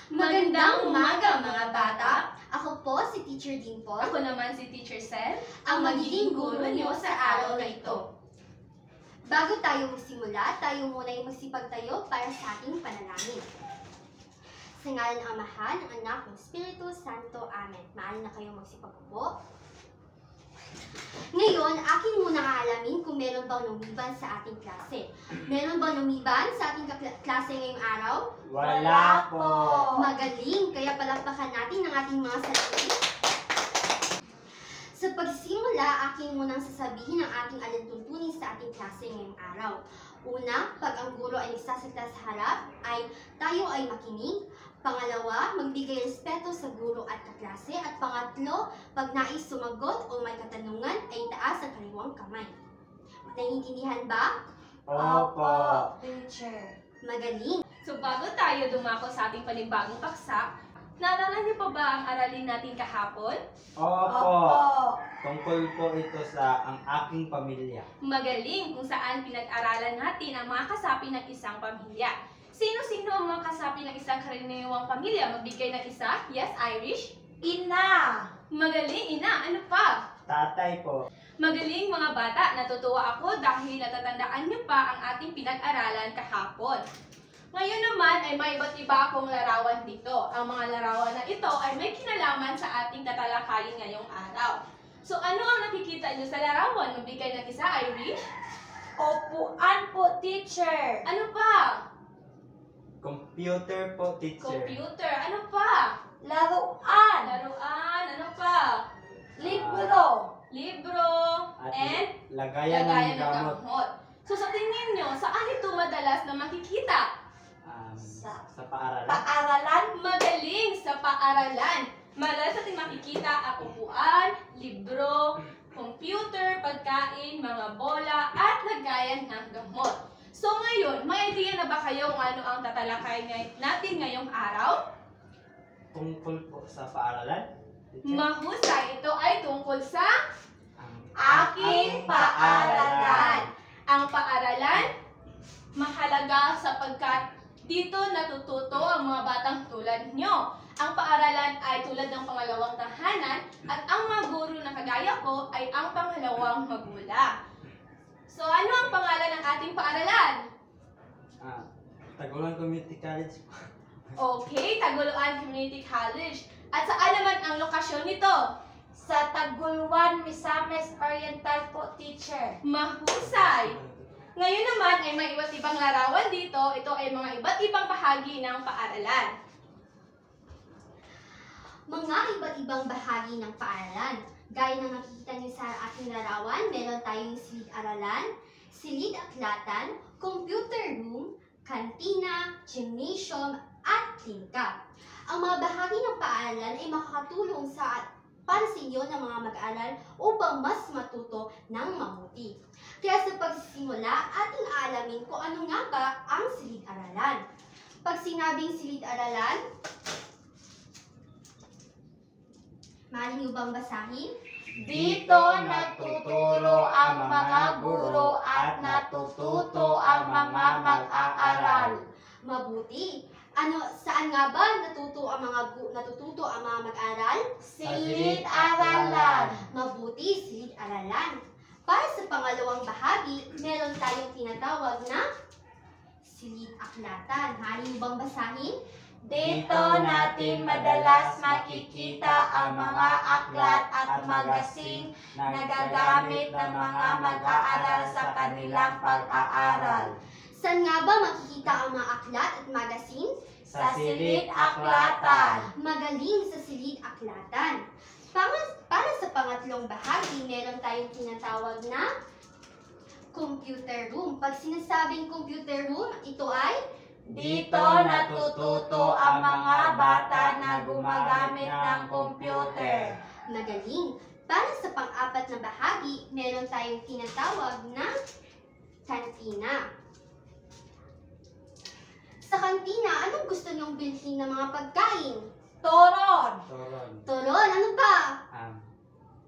Magandang umaga mga bata! Ako po si Teacher Dimple. Ako naman si Teacher Sel, ang magiging guro niyo sa araw na ito. Bago tayo magsimula, tayo muna ay magsipagtayo para sa ating panalangin. Sa ngalan ng Amahan, ng Anak, ng Espiritu Santo. Amen. Maaari na kayong magsipag-upo. Ngayon, akin muna aalamin kung meron bang lumiban sa ating klase. Meron bang lumiban sa ating klase ngayong araw? Wala po. Magaling! Kaya palakpakan natin ang ating mga sarili. Sa pagsimula, akin munang sasabihin ang ating alintuntunin sa ating klase ngayong araw. Una, pag ang guro ay nagsasalita sa harap, ay tayo ay makinig. Pangalawa, magbigay respeto sa guro at kaklase. At pangatlo, pag nais sumagot o may katanungan, ay taas ang kaliwang kamay. Naiintindihan ba? Opo. Teacher. Magaling! So bago tayo dumako sa ating panibagong paksa, naalala niyo pa ba ang aralin natin kahapon? Opo. Tungkol po ito sa ang aking pamilya. Magaling kung saan pinag-aralan natin ang mga kasapi ng isang pamilya. Sino-sino ang mga kasapi ng isang karaniwang pamilya? Magbigay ng isa? Yes, Irish? Ina! Magaling, ina. Ano pa? Tatay po. Magaling mga bata, natutuwa ako dahil natatandaan niyo pa ang ating pinag-aralan kahapon. Ngayon naman ay may iba't iba akong larawan dito. Ang mga larawan na ito ay may kinalaman sa ating tatalakayin ngayong araw. So ano ang nakikita niyo sa larawan? Magbigay ng isa, Irish? Upuan po, teacher. Ano pa? Computer po, teacher. Computer. Ano pa? Laruan. Laruan. Ano pa? Libro. Libro. At And lagayan lagayan ng ng gamot. gamot. So sa tingin nyo, saan ito madalas na makikita? Sa paaralan. Paaralan. Magaling sa paaralan. Madalas natin makikita ang upuan, libro, computer, pagkain, mga bola, at lagayan ng gamot. So ngayon, may idea na ba kayo kung ano ang tatalakay natin ngayong araw? Tungkol po sa paaralan. Teacher. Mahusay, ito ay tungkol sa Aking paaralan. Ang paaralan, mahalaga sapagkat dito natututo ang mga batang tulad nyo. Ang paaralan ay tulad ng pangalawang tahanan at ang mga guro na kagaya ko ay ang pangalawang magulang. So ano ang pangalan ng ating paaralan? Tagulan Community College po. Okay, Taguluan Community College. At saan naman ang lokasyon nito? Sa Taguluan, Misamis Oriental po, teacher. Mahusay! Ngayon naman ay may iba't ibang larawan dito. Ito ay mga iba't ibang bahagi ng paaralan. Mga iba't ibang bahagi ng paaralan. Gaya ng nakikita niyo sa ating larawan, meron tayong silid-aralan, silid-aklatan, computer room, kantina, gymnasium, at klinika. Ang mga bahagi ng paaralan ay makakatulong para sa inyo ng mga mag-aaral upang mas matuto ng mabuti. Kaya sa pagsisimula, ating aalamin kung ano nga ba ang silid-aralan. Pag sinabing silid-aralan, maaari niyo bang basahin? Dito natuturo ang mga guro at natututo ang mga mag-aaral. Mabuti. Saan nga ba natututo ang mga mag-aral? Silid-aralan. Mabuti, silid-aralan. Para sa pangalawang bahagi, meron tayong tinatawag na silid-aklatan. Maaari niyo bang basahin? Dito natin madalas makikita ang mga aklat at magasin na nagagamit ng mga mag-aaral sa kanilang pag-aaral. Saan nga ba makikita ang mga aklat at magasin? Sa silid-aklatan. Magaling sa silid-aklatan. Para sa pangatlong bahagi, meron tayong tinatawag na computer room. Pag sinasabing computer room, ito ay Dito natututo ang mga bata na gumagamit ng computer. magaling. Para sa pang-apat na bahagi, meron tayong tinatawag na kantina. Sa kantina, anong gusto niyong bilhin ng mga pagkain? Toron. Turon, ano pa?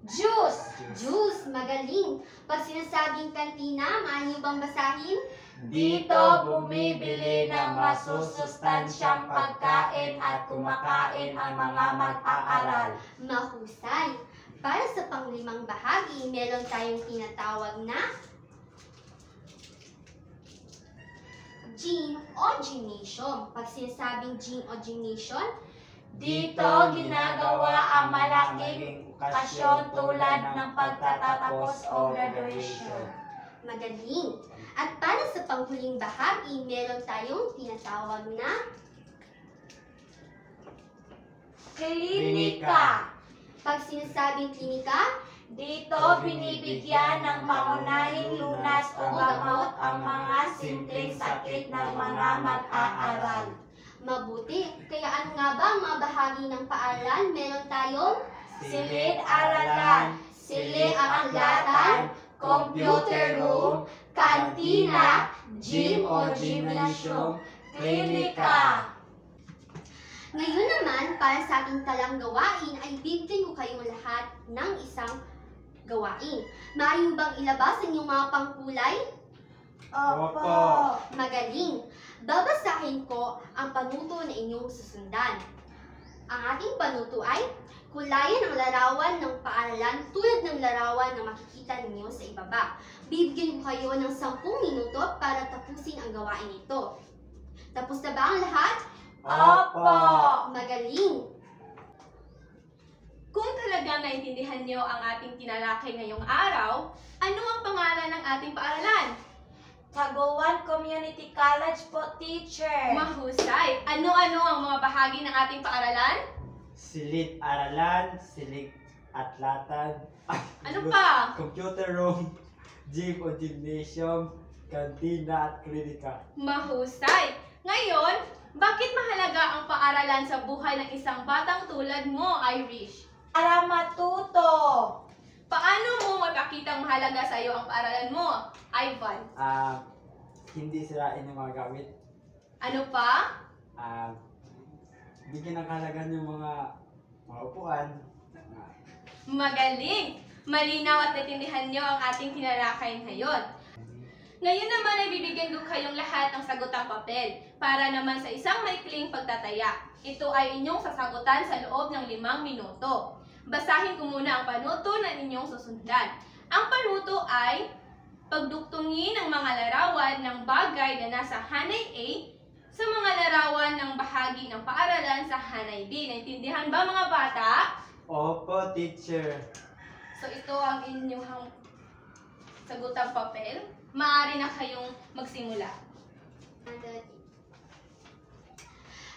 Juice. Juice, magaling. Pag sinasabing kantina, maaari niyo bang basahin? Dito bumibili ng masusustansyang pagkain at kumakain ang mga mag-aaral. Mahusay. Para sa panglimang bahagi, meron tayong tinatawag na gym o gymnasium. Pag sinasabing gym o gymnasium, Dito ginagawa ang malaking okasyon tulad ng pagtatapos o graduation. magaling. At para sa panghuling bahagi, meron tayong tinatawag na Klinika. pag sinasabing klinika, Dito binibigyan ng pangunahing lunas o gamot ang mga simpleng sakit ng mga mag-aaral. mabuti. Kaya ano nga ba ang mga bahagi ng paaralan? Meron tayong Silid-aralan, silid-aklatan, computer room, kantina, gym o gymnasium, klinika. Ngayon naman, para sa ating talang gawain, ay bibigyan ko kayong lahat ng isang gawain. Maaari mo bang ilabas ang iyong mga pangkulay? Opo. Magaling! Babasahin ko ang panuto na inyong susundan. Ang ating panuto ay kulayan ang larawan ng paaralan tulad ng larawan na makikita ninyo sa ibaba. Bibigyan ko kayo ng 10 minuto para tapusin ang gawain ito. Tapos na ba ang lahat? Opo. Magaling! Kung talagang naintindihan niyo ang ating tinalakay ngayong araw, ano ang pangalan ng ating paaralan? Taguan Community College po, teacher. Mahusay! Ano-ano ang mga bahagi ng ating paaralan? Silid-aralan, silid-atlatan, Ano pa? computer room, gym o gymnasium, kantina at klinika. Mahusay! Ngayon, bakit mahalaga ang paaralan sa buhay ng isang batang tulad mo, Irish? Para matuto. Paano mo mapakitang mahalaga sa iyo ang paaralan mo, Ivan? Hindi sirain yung mga gamit. Ano pa? Bigyan ng kahalagan yung mga upuan. Magaling! Malinaw at natindihan niyo ang ating tinalakay ngayon. Ngayon naman ay bibigyan ko kayong lahat ng sagutang papel para naman sa isang maikling pagtataya. Ito ay inyong sasagutan sa loob ng 5 minuto. Basahin ko muna ang panuto na inyong susundan. Ang panuto ay pagduktungin ng mga larawan ng bagay na nasa hanay A sa mga larawan ng bahagi ng paaralan sa hanay B. Naintindihan ba mga bata? Opo, teacher. So ito ang inyong sagutang papel. Maaari na kayong magsimula.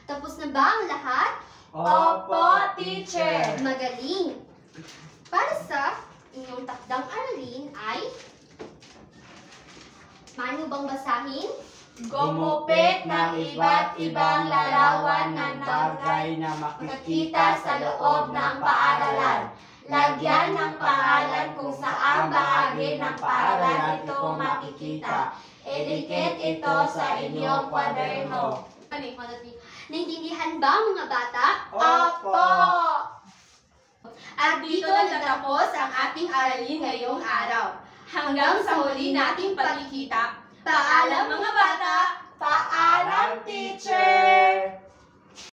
Tapos na ba ang lahat? Opo, teacher. Magaling! Para sa inyong takdang aralin ay paano bang basahin? Gumupit ng iba't ibang larawan ng bagay na makikita sa loob ng paaralan. Lagyan ng pangalan kung saang bahagi ng paaralan ito makikita. Idikit ito sa inyong kwaderno. Naintindihan ba mga bata? Opo! At dito natatapos ang ating aralin ngayong araw. Hanggang sa huli nating pagkikita. Paalam mga bata! Paalam, teacher!